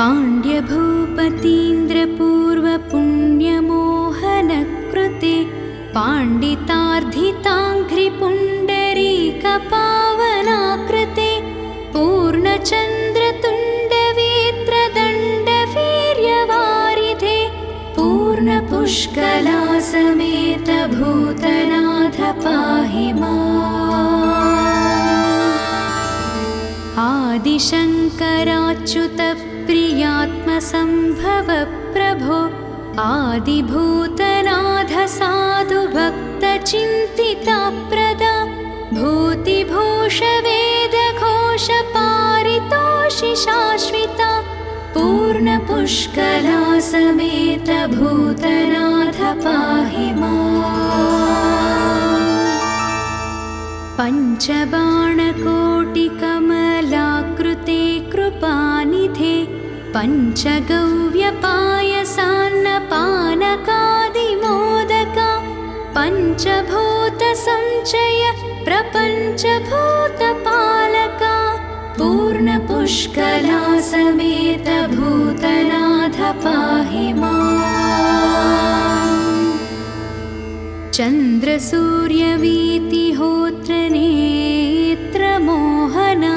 पाण्ड्यभूपतीन्द्रपूर्वपुण्यमोहनकृते पाण्डितार्धिताङ्घ्रिपुण्डरीकपावनाकृते पूर्णचन्द्रतुण्डवेत्रदण्डवीर्यवारिधे पूर्णपुष्कलासमेत भूतनाथ पाहि माम्। आदिशङ्कराच्युतप्रियात्मसम्भव प्रभो आदिभूतनाथ साधुभक्तचिन्तिताप्रदा भूतिभूषवेदघोषपारितोषि शाश्विता पूर्णपुष्कलासमेत भूतनाथ पाहि माम्। पञ्चबाणकोटिकमलाकृते कृपानिधे पञ्चगव्यपायसान्नपानकादिमोदका पञ्चभूतसञ्चय प्रपञ्चभूतपालका पूर्णपुष्कलासमेत भूतनाथ पाहि माम्। चन्द्रसूर्यवीतिहोत्रनेत्रमोहना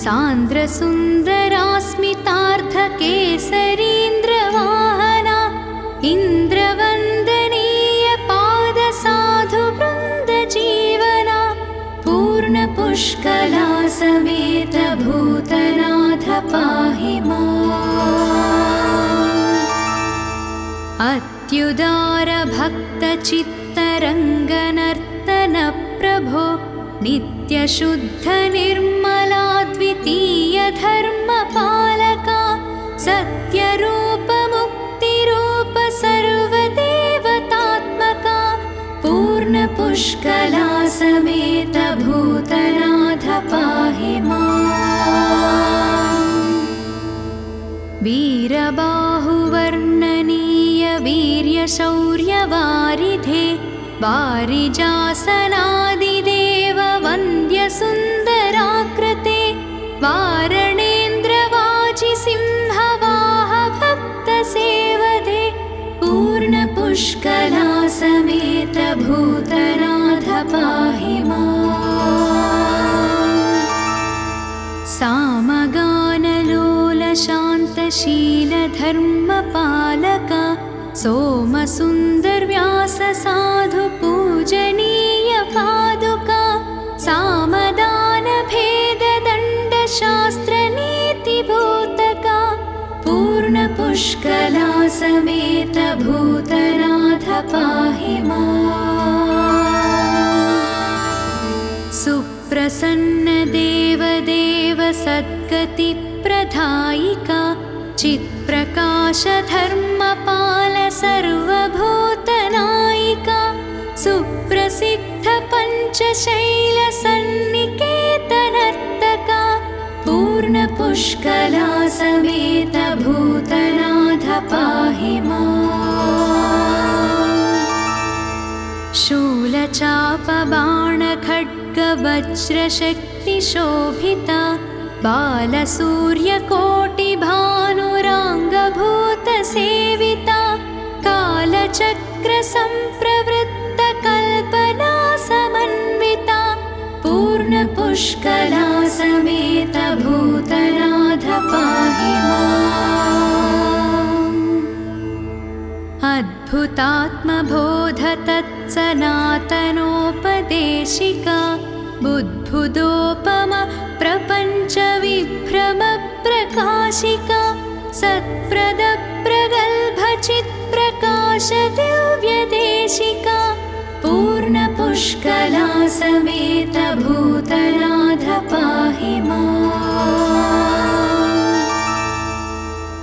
सान्द्रसुन्दरास्मितार्धकेसरीन्द्रवाहना इन्द्रवन्दनीयपादसाधुवृन्दजीवना पूर्णपुष्कलासमेत भूतनाथ पाहि माम्। अत्युदारभक्तचित्तरङ्गनर्तनप्रभो नित्यशुद्धनिर्मलाद्वितीयधर्मपालका सत्यरूपमुक्तिरूप सर्वदेवतात्मका पूर्णपुष्कलासमेत भूतनाथ पाहि माम्। वीरबाहुवर्णनीय वीर्यशौर्यवारिधे वारिजासनादिदेव वन्द्यसुन्दराकृते वारणेन्द्रवाजिसिंहवाह भक्तसेवदे पूर्णपुष्कलासमेत भूतनाथ पाहि माम्। सामगानलोलशान्तशीलधर्मपालका सोमसुन्दरव्याससाधुपूजनीय पादुका सामदानभेददण्डशास्त्रनीतिभूतका पूर्णपुष्कलासमेत भूतनाथ पाहि माम्। सुप्रसन्नदेवदेव सद्गतिप्रदायिका चित्प्रकाशधर्मपाल सर्वभूतनायिका सुप्रसिद्धपञ्चशैलसन्निकेतनर्तका पूर्णपुष्कलासमेत भूतनाथ पाहि माम्। शूलचापबाणखड्गवज्रशक्तिशोभिता बालसूर्यकोटिभानुराङ्गभूतसेविता कालचक्रसम्प्रवृत्तकल्पना समन्विता पूर्णपुष्कलासमेत भूतनाथ पाहि माम्। अद्भुतात्मबोधतत्सनातनोपदेशिका बुद्बुदोपम प्रपञ्चविभ्रमप्रकाशिका सत्प्रदप्रगल्भचित्प्रकाशदिव्यदेशिका पूर्णपुष्कलासमेत भूतनाथ पाहि माम्।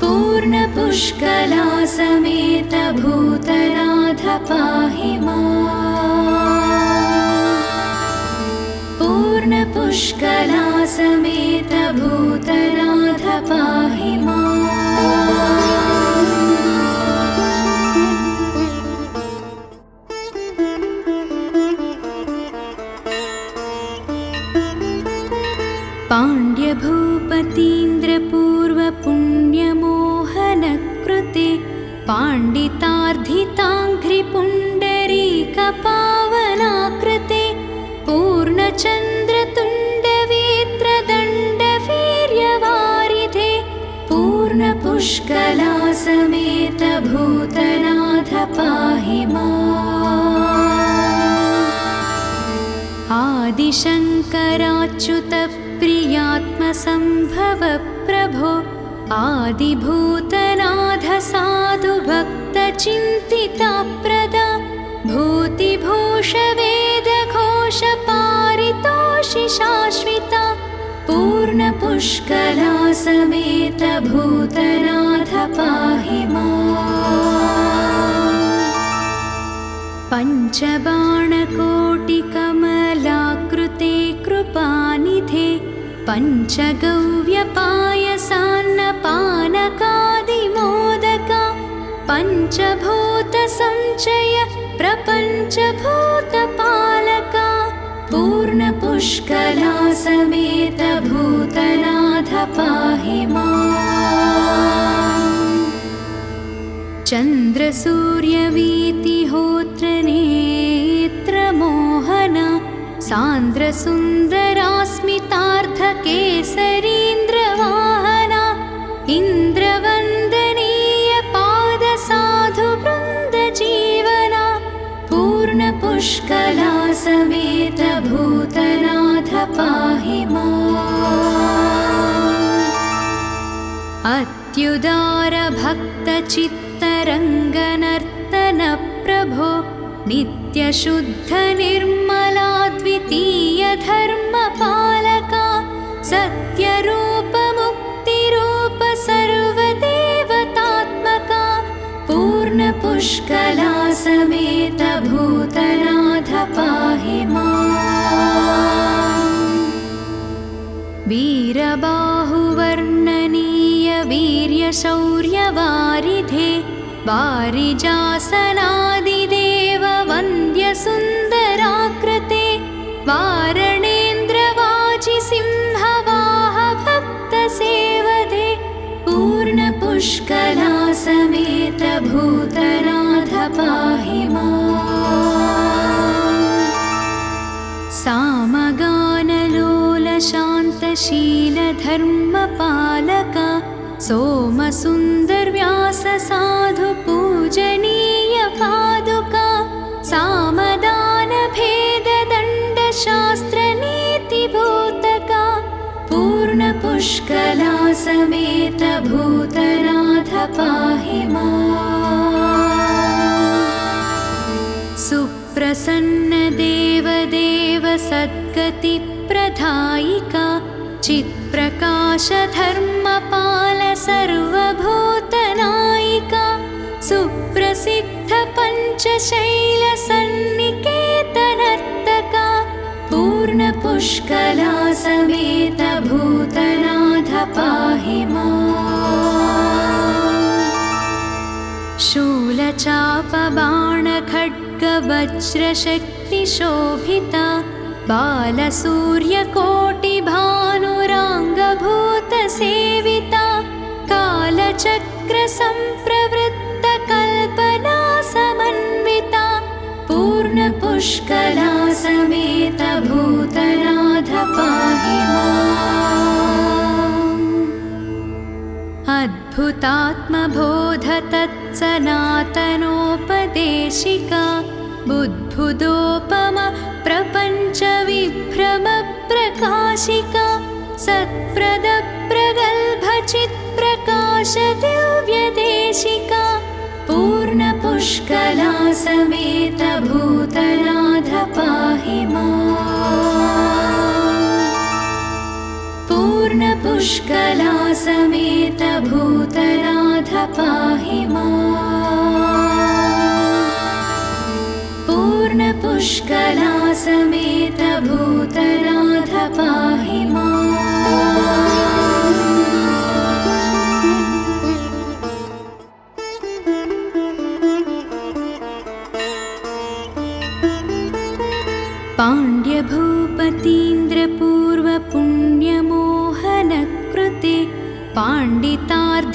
पूर्णपुष्कलासमेत भूतनाथ पाहि माम्। पूर्णपुष्कलासमेत भूतनाथ पाहि माम्। पाण्ड्यभूपतीन्द्रपूर्वपुण्यम पुण्यमोहनकृते पाण्डितार्धिताङ्घ्रिपुण्डरीकपावनाकृते पूर्णचन्द्रतुण्डवेत्रदण्डवीर्यवारिधे पूर्णपुष्कलासमेत भूतनाथ पाहि माम्। आदिशङ्कराच्युतप्रियात्मसम्भव प्रभो आदिभूतनाथ साधुभक्तचिन्तिताप्रदा भूतिभूषवेदघोषपारितोषि शाश्विता पूर्णपुष्कलासमेत भूतनाथ पाहि माम्। पञ्चबाणकोटिकमलाकृते कृपानिधे पञ्चगव्यपायसान्नपानकादिमोदका पञ्चभूतसञ्चय प्रपञ्चभूतपालका पूर्णपुष्कलासमेत भूतनाथ पाहि माम्। चन्द्रसूर्यवीतिहोत्रनेत्रमोहना सान्द्रसुन्दरास्मितार्धकेसरीन्द्रवाहना इन्द्रवन्दनीय पादसाधुवृन्दजीवना पूर्णपुष्कलासमेत भूतनाथ पाहि माम्। अत्युदारभक्तचित्तरङ्गनर्तन प्रभो नित्यशुद्धनिर्मला द्वितीयधर्मपालका सत्यरूपमुक्तिरूप सर्वदेवतात्मका पूर्णपुष्कलासमेत भूतनाथ पाहि माम्। वीरबाहुवर्णनीय वीर्यशौर्यवारिधे वारिजासनादिदेव वन्द्यसुन्दराकृते वारणेन्द्रवाजिसिंहवाह भक्तसेवदे पूर्णपुष्कलासमेत भूतनाथ पाहि माम्। सामगानलोलशान्तशीलधर्मपालका सोमसुन्दरव्याससाधुपूजनीय पादुका सामदानभेददण्डशास्त्रनीतिभूतका पूर्णपुष्कलासमेत भूतनाथ पाहि माम्। सुप्रसन्नदेवदेव सद्गतिप्रदायिका चित्प्रकाशधर्मपाल सर्वभूतनायिका सुप्रसिद्धपञ्चशैलसन्निकेतनर्तका पूर्णपुष्कलासमेत भूतनाथ पाहि माम्। शूलचापबाणखड्गवज्रशक्तिशोभिता बालसूर्यकोटिभानुराङ्गभूतसेविता कालचक्रसम्प्रवृत्तकल्पना समन्विता पूर्णपुष्कलासमेत भूतनाथ पाहि माम्। अद्भुतात्मबोधतत्सनातनोपदेशिका बुद्बुदोपम प्रपञ्चविभ्रमप्रकाशिका सत्प्रदप्रगल्भचित्प्रकाशदिव्यदेशिका पूर्णपुष्कलासमेत भूतनाथ पाहि माम्। पूर्णपुष्कलासमेत भूतनाथ पाहि माम्। पूर्णपुष्कलासमेत भूतनाथ पाहि माम्। पाण्ड्यभूपतीन्द्रपूर्वपुण्यमोहनकृते पाण्डितार्धिताङ्घ्रिपुण्डरीकपावनाकृते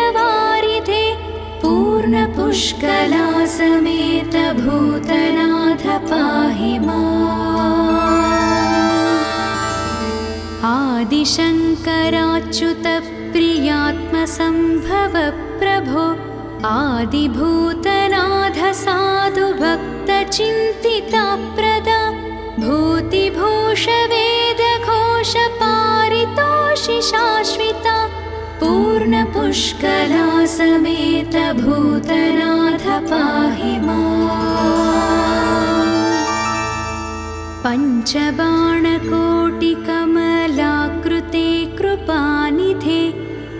सौर्यवारिधे पूर्णपुष्कला समेत भूतनाथ पाहि माम्। आदिशङ्कराच्युत प्रियात्मसम्भव प्रभो आदिभूतनाथ साधु भक्तचिन्तिताप्रदा भूतिभूष वेदघोष पारितोषि शाश्विता पूर्णपुष्कला समेत भूतनाथ पाहि माम्। पञ्चबाणकोटिकमलाकृते कृपानिधे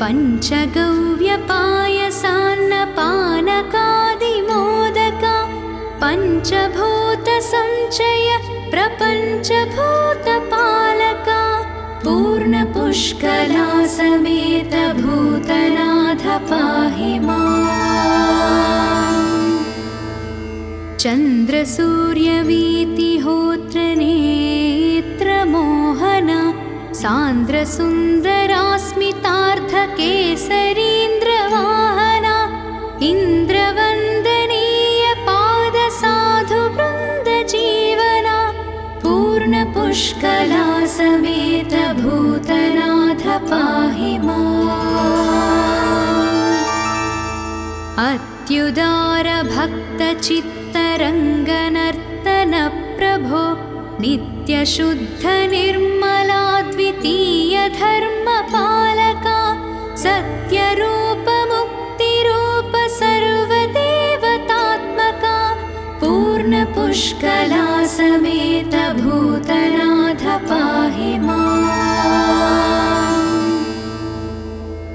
पञ्चगव्यपायसान्नपानकादिमोदका पञ्चभूतसञ्चय प्रपञ्चभूतपालका पूर्णपुष्कला समेत भूतनाथ पाहि माम्। चन्द्रसूर्यवीतिहोत्रनेत्रमोहना सान्द्रसुन्दरास्मितार्धकेसरीन्द्रवाहना इन्द्रवन्दनीय पादसाधुवृन्दजीवना पूर्णपुष्कला समेत भूतनाथ पाहि माम्। अत्युदार भक्तचित्तरङ्गनर्तन प्रभो नित्यशुद्ध निर्मलाद्वितीय धर्मपालका सत्यरूप मुक्तिरूप सर्वदेवतात्मका पूर्णपुष्कला समेत भूतनाथ पाहि माम्।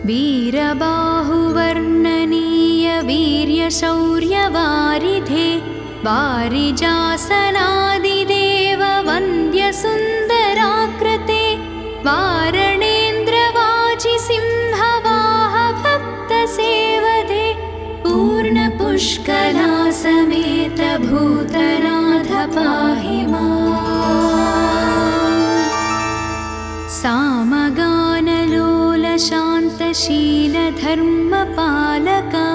वीरबाहुवर्णनीय वीर्यशौर्यवारिधे वारिजासनादिदेव वन्द्यसुन्दराकृते वारणेन्द्रवाजिसिंहवाह भक्तसेवदे पूर्णपुष्कला समेत भूतनाथ पाहि माम्। सामगानलोल शान्तशील धर्मपालका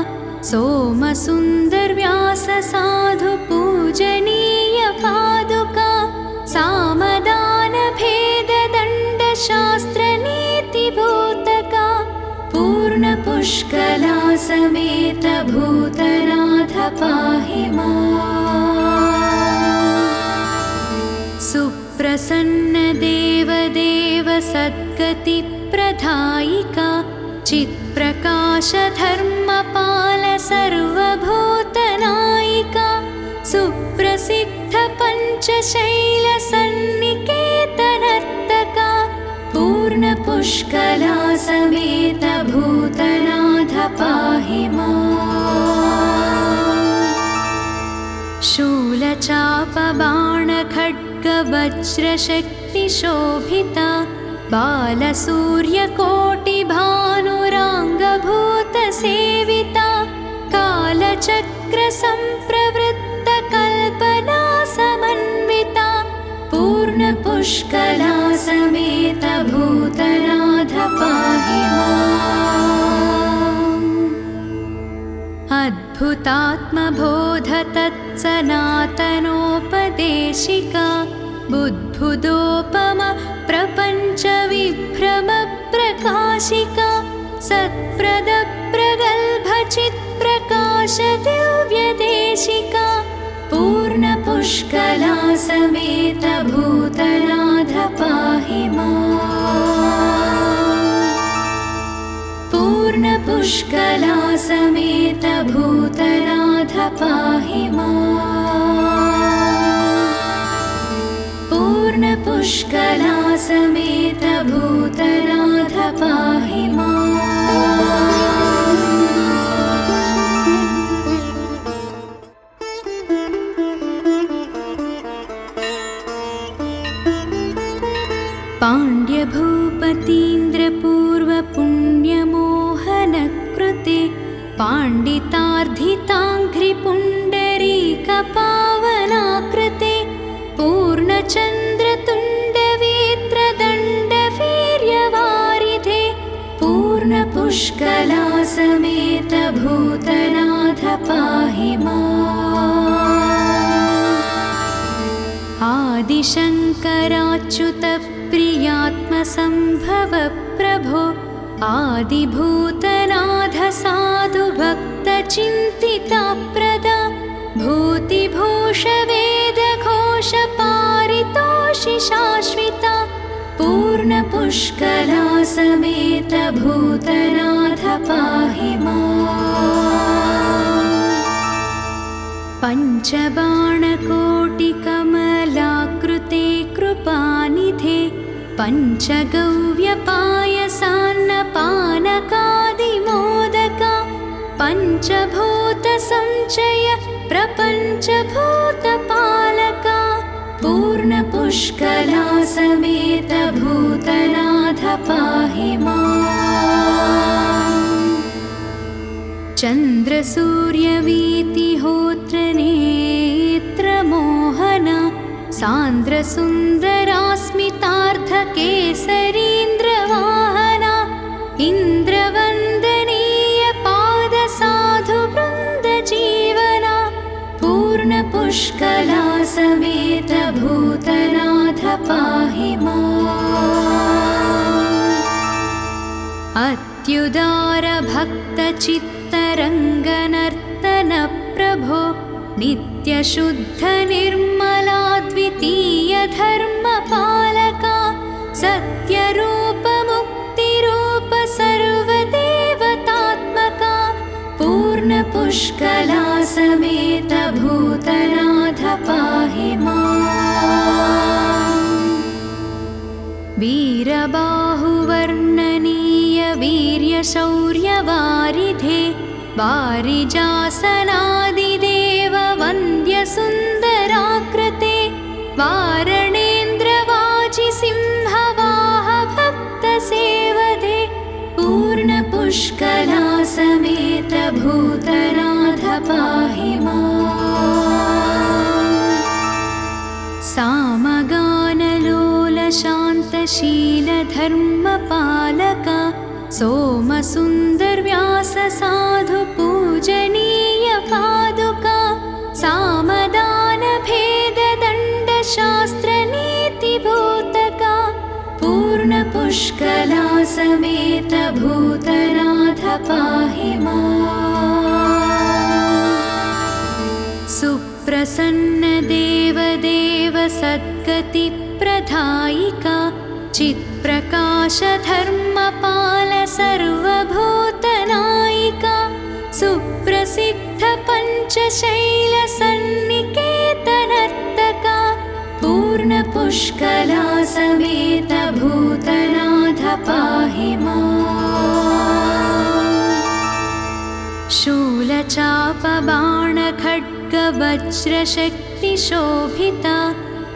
सोमसुन्दरव्यास साधु पूजनीय पादुका सामदान भेद दण्ड शास्त्र नीतिभूतका पूर्णपुष्कला समेत भूतनाथ पाहि माम्। सुप्रसन्न देवदेव सद्गति प्रदायिका चित्प्रकाश धर्मपाल सर्वभूतनायिका सुप्रसिद्ध पञ्चशैल सन्निकेतनर्तका पूर्णपुष्कला समेत भूतनाथ पाहि माम्। शूलचापबाणखड्गवज्रशक्तिशोभिता बालसूर्यकोटिभानुराङ्गभूतसेविता कालचक्रसम्प्रवृत्तकल्पना समन्विता पूर्णपुष्कला समेत भूतनाथ पाहि माम्। अद्भुतात्मबोध तत्सनातनोपदेशिका बुद्बुदोपम प्रपञ्च विभ्रम प्रकाशिका सत्प्रद प्रगल्भ चित्प्रकाश दिव्यदेशिका पूर्णपुष्कला समेत भूतनाथ पाहि माम्। पूर्णपुष्कला समेत भूतनाथ पाहि माम्। पूर्णपुष्कला समेत भूतनाथ पाहि माम्। पाण्ड्यभूपतीन्द्रपूर्वपुण्यमोहनकृते पाण्डितार्धिताङ्घ्रिपुण्डरीकपावनाकृते पूर्णचन्द्रतुण्डवीत्रदण्डवीर्यवारिधे पूर्णपुष्कलासमेत भूतनाथ पाहि माम्। आदिशङ्कराच्युत प्रियात्मसम्भव प्रभो आदिभूतनाथ साधु भक्तचिन्तितप्रदा भूतिभूषवेदघोषपारितोषि शाश्विता पूर्णपुष्कलासमेत भूतनाथ पाहि माम्। पञ्चबाणकोटिकमलाकृते कृपानिधे पञ्चगव्यपायसान्नपानकादिमोदका पञ्चभूतसञ्चय प्रपञ्चभूतपालका पूर्णपुष्कलासमेत भूतनाथ पाहि माम्। चन्द्रसूर्यवीतिहोत्रनेत्रमोहना सान्द्रसुन्दरास्मितार्धकेसरीन्द्रवाहना इन्द्रवन्दनीय पादसाधुवृन्दजीवना पूर्णपुष्कलासमेत भूतनाथ पाहि माम्। अत्युदारभक्तचित्तरङ्गनर्तन प्रभो नित्यशुद्धनिर्मलाद्वितीयधर्मपालका सत्यरूपमुक्तिरूप सर्वदेवतात्मका पूर्णपुष्कलासमेत भूतनाथ पाहि माम्। वीरबाहुवर्णनीय वीर्यशौर्यवारिधे वारिजासनादिदेव वन्द्यसुन्दराकृते वारणेन्द्रवाजिसिंहवाह भक्तसेवदे पूर्णपुष्कलासमेत भूतनाथ पाहि माम्। सामगानलोलशान्तशीलधर्मपालका सोमसुन्दरव्याससाधुपूजनीय पादुका सामदानभेददण्डशास्त्रनीतिभूतका पूर्णपुष्कलासमेत भूतनाथ पाहि माम्। सुप्रसन्नदेवदेव सद्गतिप्रदायिका चित्प्रकाशधर्मपाल सर्वभूतनायिका सुप्रसिद्ध पञ्चशैलसन्निकेतनर्तका पूर्णपुष्कलासमेत भूतनाथ पाहि माम्। शूलचापबाणखड्गवज्रशक्तिशोभिता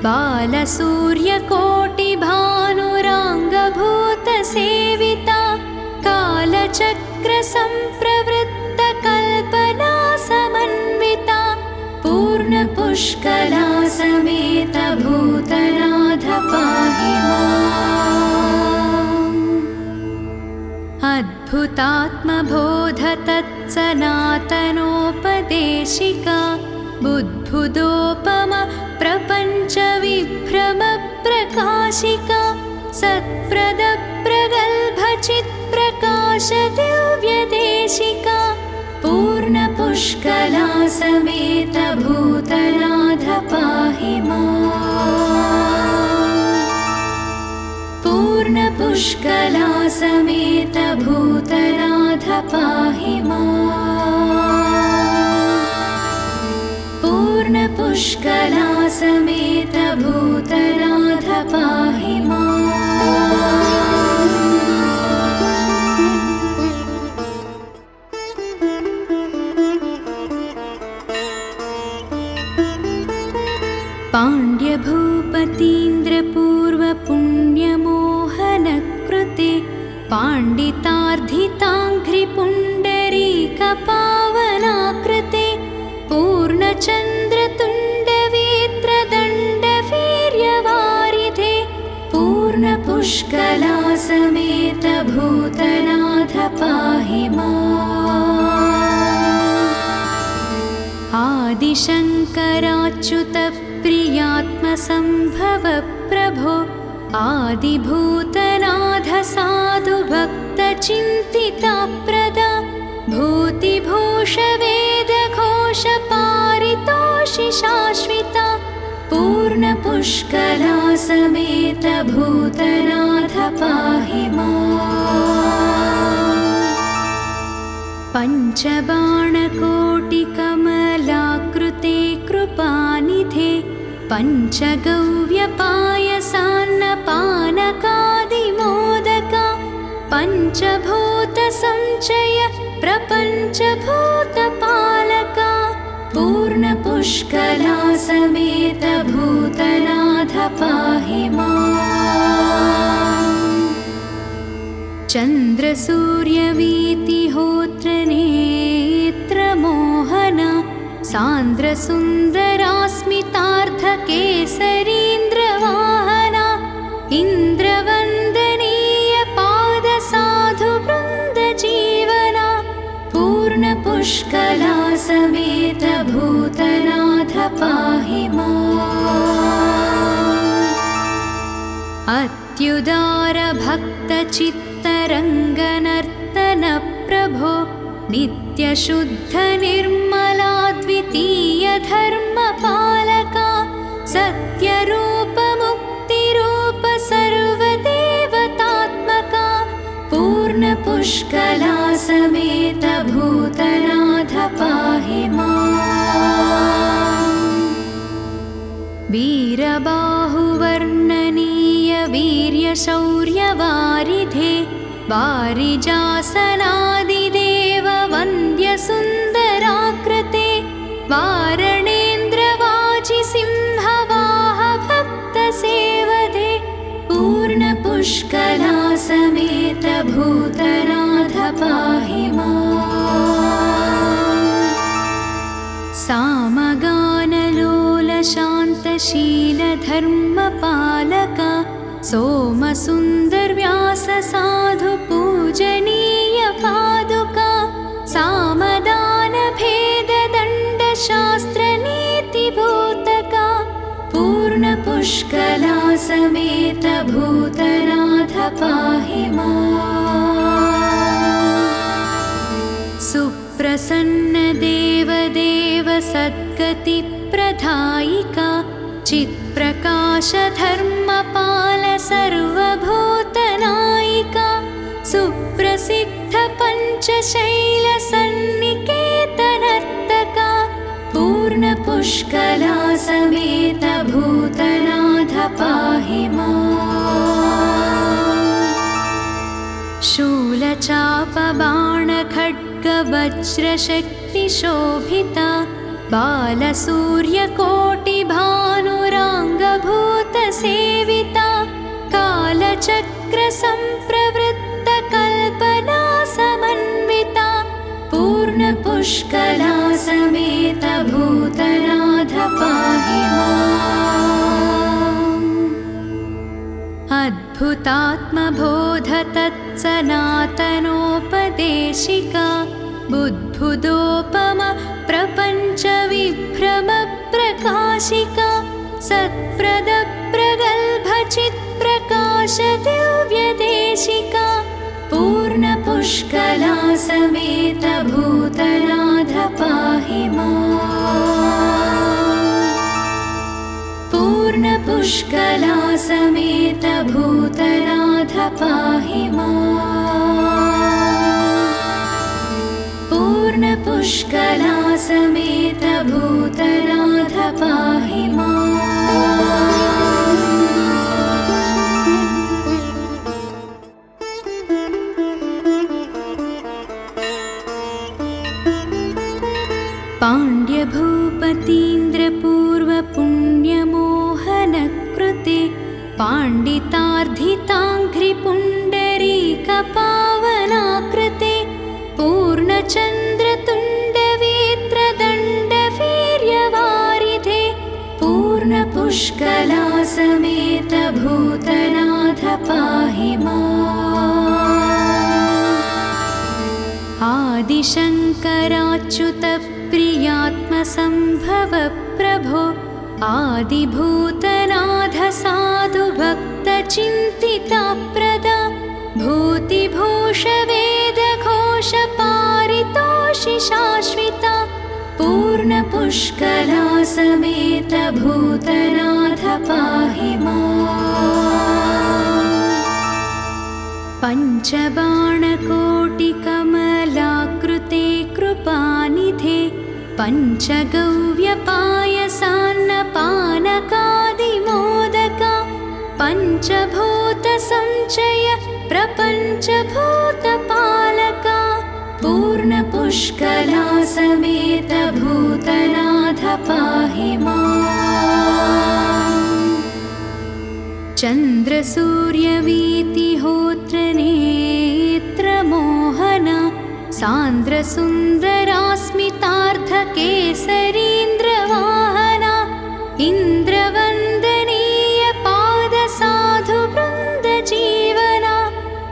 बालसूर्यकोटिभानुराङ्गभूतसेविता कालचक्रसम्प्रवृत्तकल्पना समन्विता पूर्णपुष्कलासमेत भूतनाथ पाहि माम्। अद्भुतात्मबोधतत्सनातनोपदेशिका बुद्बुदोपम प्रपञ्चविभ्रमप्रकाशिका सत्प्रदप्रगल्भचित्प्रकाश दिव्यदेशिका पूर्णपुष्कलासमेत भूतनाथ पाहि माम्। पूर्णपुष्कलासमेत भूतनाथ पाहि माम्। पूर्णपुष्कलासमेत भूतनाथ पाहि माम्। पाण्ड्यभूपतीन्द्रपूर्वपुण्यमोहनकृते पाण्डितार्धिताङ्घ्रिपुण्डरीकपावनाकृते पूर्णचन्द्रतुण्डवीत्रदण्डवीर्यवा पूर्णपुष्कला समेत भूतनाथ पाहि माम्। आदिशङ्कराच्युत प्रियात्मसम्भव प्रभो आदिभूतनाथ साधु भक्तचिन्तितप्रदा भूतिभूष वेदघोष पारितोषि शाश्विता पूर्णपुष्कला समेत भूतनाथ पाहि माम्। पञ्चबाणकोटिकमलाकृते कृपानिधे पञ्चगव्यपायसान्नपानकादिमोदका पञ्चभूतसञ्चय प्रपञ्चभूतपालका पूर्णपुष्कला समेत भूतनाथ पाहि माम्। चन्द्रसूर्यवीतिहोत्रनेत्रमोहना सान्द्रसुन्दरास्मितार्धकेसरीन्द्रवाहना इन्द्रवन्दनीय पादसाधुवृन्दजीवना पूर्णपुष्कला समेत भूतनाथ पाहि माम्। अत्युदार भक्तचित्तरङ्गनर्तन प्रभो नित्यशुद्ध निर्मलाद्वितीय धर्मपालका सत्यरूप मुक्तिरूप सर्वदेवतात्मका पूर्णपुष्कला समेत भूतनाथ पाहि माम्। वीरबाहुवर्णनीय वीर्यशौर्यवारिधे वारिजासनादिदेव वन्द्यसुन्दराकृते वारणेन्द्रवाजिसिंहवाह भक्तसेवदे पूर्णपुष्कला समेत भूतनाथ पाहि माम्। सामगानलोलशान्तशीलधर्मपालका सोमसुन्दरव्यास साधु पूजनीय पादुका सामदानभेददण्डशास्त्रनीतिभूतका पूर्णपुष्कला समेत भूतनाथ पाहि माम्। सुप्रसन्न देवदेव सद्गतिप्रदायिका चित्प्रकाश धर्मपाल सर्वभूतनायिका सुप्रसिद्ध पञ्चशैल सन्निकेतनर्तका पूर्णपुष्कला समेत भूतनाथ पाहि माम्। शूलचापबाणखड्गवज्रशक्तिशोभिता बालसूर्यकोटिभानुराङ्गभूतसेविता कालचक्रसम्प्रवृत्तकल्पना समन्विता पूर्णपुष्कला समेत भूतनाथ पाहि माम्। अद्भुतात्मबोध तत्सनातनोपदेशिका बुद्बुदोपम प्रपञ्च विभ्रम प्रकाशिका सत्प्रद प्रगल्भ चित्प्रकाश दिव्यदेशिका पूर्णपुष्कला समेत भूतनाथ पाहि माम्। पूर्णपुष्कला समेत भूतनाथ पाहि माम्। पूर्णपुष्कला समेत भूतनाथ पाहि माम्। पाण्ड्यभूपतीन्द्रपूर्वपुण्यमोहनकृते पाण्डितार्धिताङ्घ्रिपुण्डरीकपावनाकृते पूर्णचन्द्रतुण्डवेत्रदण्डवीर्यवारिधे पूर्णपुष्कला समेत भूतनाथ पाहि माम्। आदिशङ्कराच्युत प्रियात्मसम्भव प्रभो आदिभूतनाथ साधु भक्तचिन्तितप्रदा भूतिभूष वेदघोष पारितोषि शाश्विता पूर्णपुष्कला समेत भूतनाथ पाहि माम्। पञ्चबाणकोटिकमलाकृते कृपानिधे पञ्चगव्यपायसान्नपानकादिमोदका पञ्चभूतसञ्चय प्रपञ्चभूतपालका पूर्णपुष्कला समेत भूतनाथ पाहि माम्। चन्द्रसूर्यवीतिहोत्रनेत्रमोहना सान्द्रसुन्दरास्मितार्धकेसरीन्द्रवाहना इन्द्रवन्दनीय पादसाधुवृन्दजीवना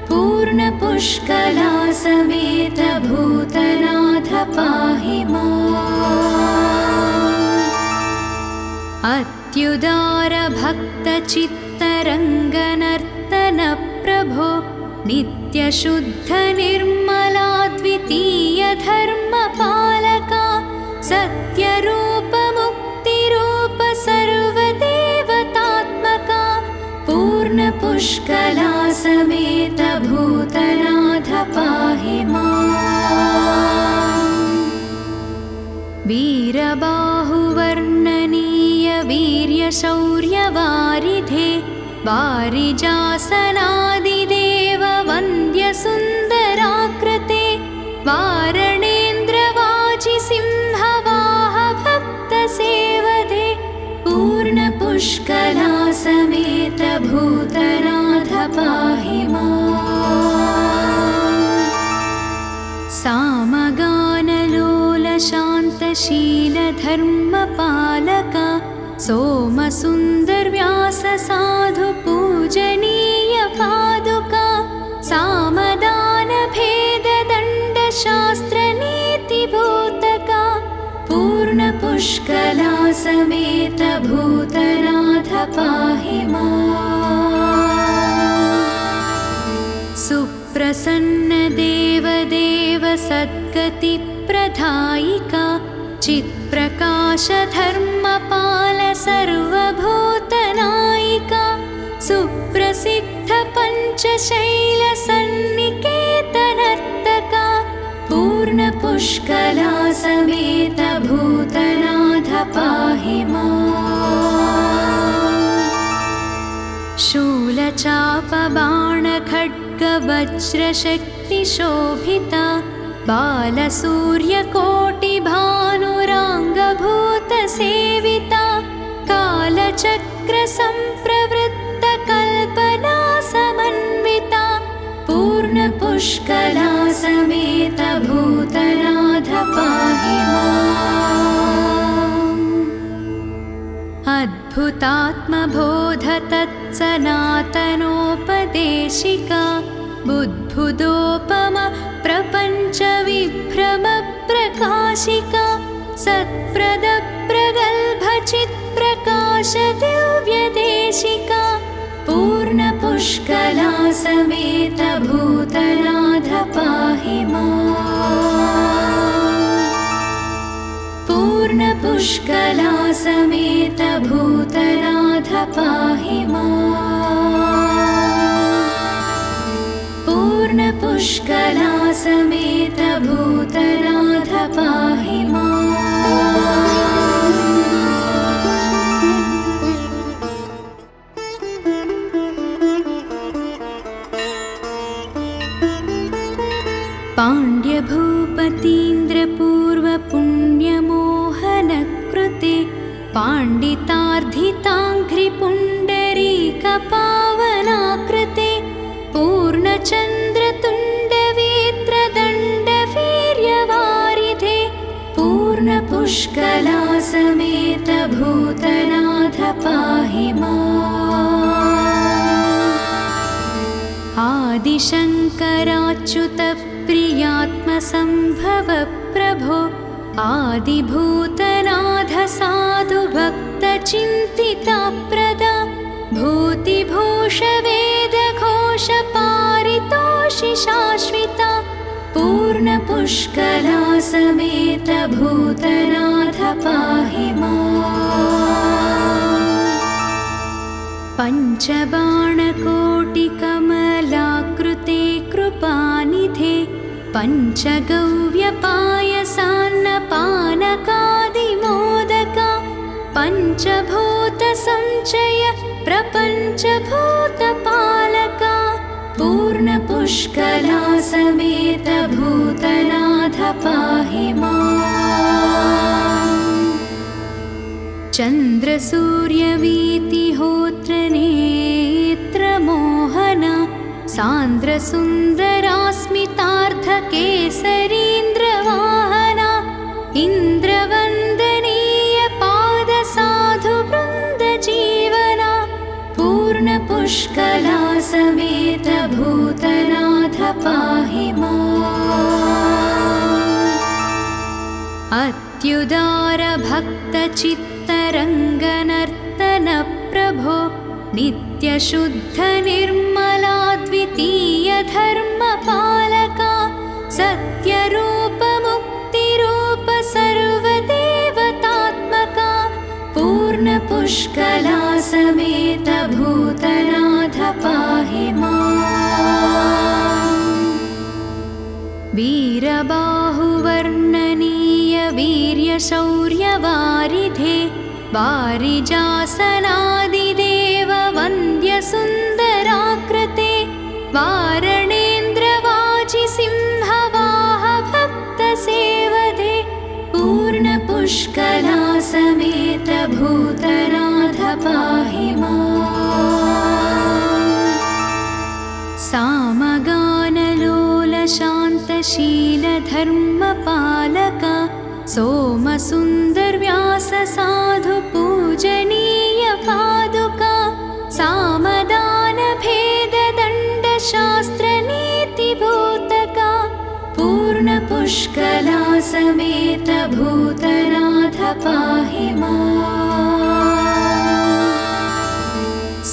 पूर्णपुष्कला समेत भूतनाथ पाहि माम्। अत्युदार भक्तचित्तरङ्गनर्तन प्रभो नित्यशुद्ध निर्मला द्वितीय धर्मपालका सत्यरूप मुक्तिरूप सर्वदेवतात्मका पूर्णपुष्कला समेत भूतनाथ पाहि माम्। वीरबाहुवर्णनीय वीर्यशौर्यवारिधे वारिजासनादिदेव वन्द्यसुन्दराकृते वारणेन्द्रवाजिसिंहवाह भक्तसेवदे पूर्णपुष्कला समेत भूतनाथ पाहि माम्। सामगानलोलशान्तशीलधर्मपालका सोमसुन्दरव्याससाधु पूजनीय पादुका सामदानभेददण्डशास्त्रनीतिभूतका पूर्णपुष्कला समेत भूतनाथ पाहि माम्। सुप्रसन्नदेवदेव सद्गतिप्रदायिका चित्प्रकाश धर्मपाल सर्वभूतनायिका सुप्रसिद्ध पञ्चशैल सन्निकेतनर्तका पूर्णपुष्कला समेत भूतनाथ पाहि माम्। शूलचापबाणखड्गवज्रशक्तिशोभिता बालसूर्यकोटिभानुराङ्गभूतसेविता कालचक्रसम्प्रवृत्तकल्पना समन्विता पूर्णपुष्कला समेत भूतनाथ पाहि माम्। अद्भुतात्मबोध तत्सनातनोपदेशिका बुद्बुदोपम प्रपञ्च विभ्रम प्रकाशिका सत्प्रद प्रगल्भ चित्प्रकाश दिव्यदेशिका पूर्णपुष्कला समेत भूतनाथ पाहि माम्। पूर्णपुष्कला समेत भूतनाथ पाहि माम्। पूर्णपुष्कला समेत भूतनाथ पाहि माम्। पाण्ड्यभूपतीन्द्रपूर्वपुण्यमोहनकृते पाण्डितार्धिताङ्घ्रिपुण्डरीकपावनाकृते पूर्णचन्द्रतुण्डवेत्रदण्डवीर्यवारिधे पूर्ण पूर्णपुष्कला समेत भूतनाथ पाहि माम्। आदिशङ्कराच्युत प्रियात्मसम्भव प्रभो आदिभूतनाथ साधु भक्तचिन्तिताप्रदा भूतिभूषवेदघोष पारितोषि शाश्विता पूर्णपुष्कला समेत भूतनाथ पाहि माम्। पञ्चबाणकोटिकमलाकृते कृपानिधे पञ्चगव्यपायसान्नपानकादिमोदका पञ्चभूतसञ्चय प्रपञ्चभूतपालका पूर्णपुष्कला समेत भूतनाथ पाहि माम्। चन्द्रसूर्यवीतिहोत्रनेत्रमोहना सान्द्रसुन्दरास्मितार्थकेसरीन्द्रवाहना इन्द्रवन्दनीय पादसाधुवृन्दजीवना पूर्णपुष्कला समेत भूतनाथ पाहि माम्। अत्युदारभक्तचित्तरङ्गनर्तन प्रभो नित्यशुद्धनिर्मलाद्वितीय धर्मपालका सत्यरूपमुक्तिरूप सर्वदेवतात्मका पूर्णपुष्कला समेत भूतनाथ पाहि माम्। वीरबाहुवर्णनीय वीर्यशौर्यवारिधे वारिजासनादिदेव वन्द्यसुन्दराकृते वारणेन्द्रवाजिसिंहवाह भक्तसेवदे पूर्णपुष्कला समेत भूतनाथ पाहि माम्। सामगानलोलशान्तशीलधर्मपालका सोमसुन्दरव्याससाधुपूजनीय पादुका सामदानभेददण्डशास्त्रनीतिभूतका पूर्णपुष्कला समेत भूतनाथ पाहि माम्।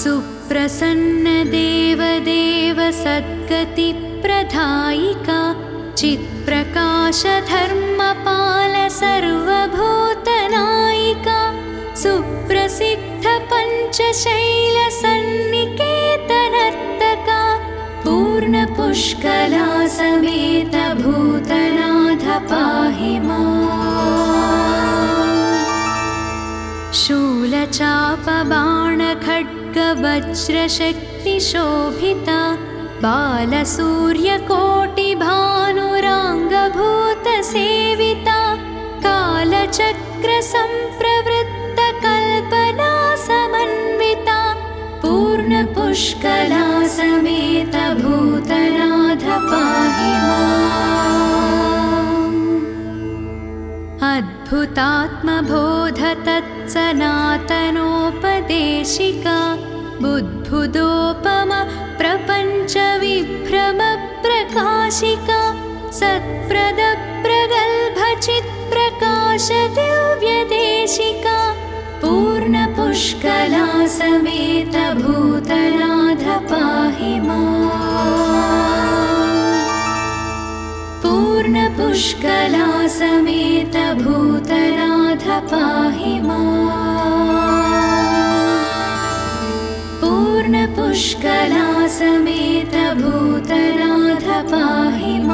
सुप्रसन्नदेवदेव सद्गतिप्रदायिका चित्प्रकाशधर्मपाल सर्वभूतनायिका सुप्रसिद्ध पञ्चशैलसन्निकेतनर्तका पूर्णपुष्कला समेत भूतनाथ पाहि माम्। शूलचापबाणखड्गवज्रशक्तिशोभिता बालसूर्यकोटिभानुराङ्गभूतसेविता कालचक्रसम्प्रवृत्तकल्पना समन्विता पूर्णपुष्कला समेत भूतनाथ पाहि माम्। अद्भुतात्मबोध तत्सनातनोपदेशिका बुद्बुदोपम प्रपञ्च विभ्रम प्रकाशिका सत्प्रद प्रगल्भ चित्प्रकाश दिव्यदेशिका पूर्णपुष्कला समेत भूतनाथ पाहि माम्। पूर्णपुष्कला समेत भूतनाथ पाहि माम्। पूर्णपुष्कला समेत भूतनाथ पाहि माम्।